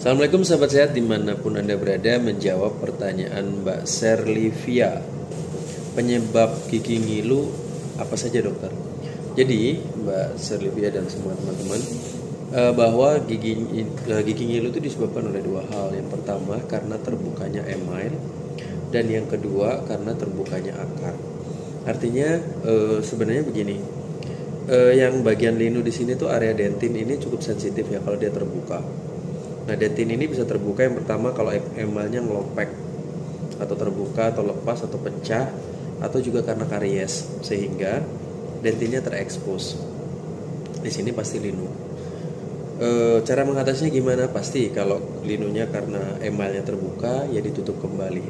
Assalamualaikum sahabat sehat dimanapun Anda berada. Menjawab pertanyaan Mbak Serlivia, penyebab gigi ngilu apa saja dokter? Jadi Mbak Serlivia dan semua teman-teman, bahwa gigi ngilu itu disebabkan oleh dua hal. Yang pertama karena terbukanya email, dan yang kedua karena terbukanya akar. Artinya sebenarnya begini, yang bagian linu di sini tuh area dentin ini cukup sensitif ya kalau dia terbuka. Nah, dentin ini bisa terbuka yang pertama kalau emalnya ngelopek atau terbuka atau lepas atau pecah, atau juga karena karies sehingga dentinnya terekspos. Di sini pasti linu. Cara mengatasinya gimana? Pasti kalau linunya karena emalnya terbuka ya ditutup kembali.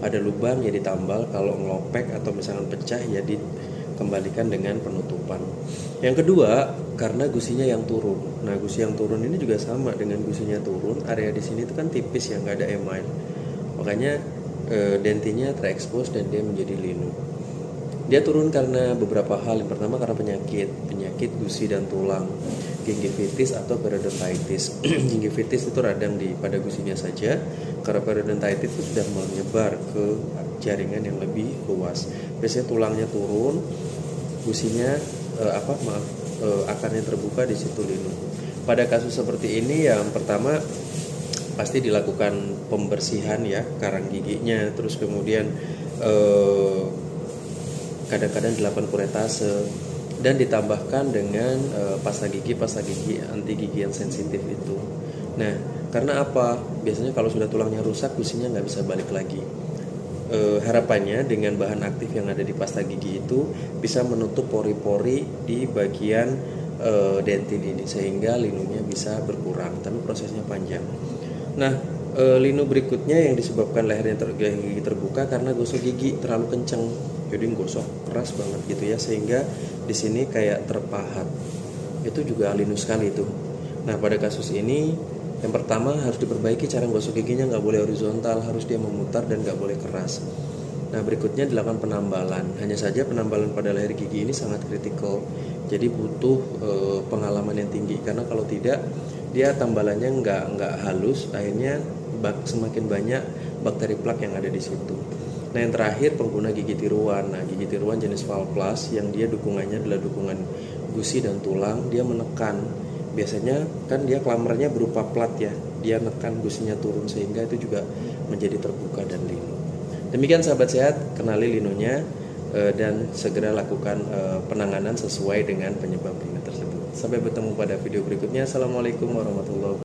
Ada lubang ya ditambal, kalau ngelopek atau misalkan pecah ya dikembalikan dengan penutupan. Yang kedua, karena gusinya yang turun. Nah, gusi yang turun ini juga sama dengan gusinya turun. Area di sini itu kan tipis ya, nggak ada email. Makanya dentinnya terekspos dan dia menjadi linu. Dia turun karena beberapa hal. Yang pertama karena penyakit gusi dan tulang, gingivitis atau periodontitis. Gingivitis itu radang pada gusinya saja. Karena periodontitis itu sudah menyebar ke jaringan yang lebih luas. Biasanya tulangnya turun, gusinya akarnya terbuka, di situ linu. Pada kasus seperti ini yang pertama pasti dilakukan pembersihan ya karang giginya, terus kemudian kadang-kadang dilakukan kuretase dan ditambahkan dengan pasta gigi anti gigi yang sensitif itu. Nah, karena apa? Biasanya kalau sudah tulangnya rusak, gusinya nggak bisa balik lagi. Harapannya dengan bahan aktif yang ada di pasta gigi itu bisa menutup pori-pori di bagian dentin ini sehingga linunya bisa berkurang, tapi prosesnya panjang. Nah, linu berikutnya yang disebabkan lehernya gigi terbuka karena gosok gigi terlalu kencang, jadi gosok keras banget gitu ya, sehingga di sini kayak terpahat. Itu juga linu sekali itu. Nah, pada kasus ini yang pertama harus diperbaiki cara gosok giginya, nggak boleh horizontal, harus dia memutar dan nggak boleh keras. Nah, berikutnya dilakukan penambalan. Hanya saja penambalan pada leher gigi ini sangat kritikal, jadi butuh pengalaman yang tinggi, karena kalau tidak dia tambalannya nggak halus, akhirnya semakin banyak bakteri plak yang ada di situ. Nah, yang terakhir pengguna gigi tiruan. Nah, gigi tiruan jenis Valplas yang dia dukungannya adalah dukungan gusi dan tulang, dia menekan. Biasanya kan dia klamernya berupa plat ya, dia nekan gusinya turun sehingga itu juga menjadi terbuka dan linu. Demikian sahabat sehat, kenali linunya dan segera lakukan penanganan sesuai dengan penyebab linu tersebut. Sampai bertemu pada video berikutnya. Assalamualaikum warahmatullahi wabarakatuh.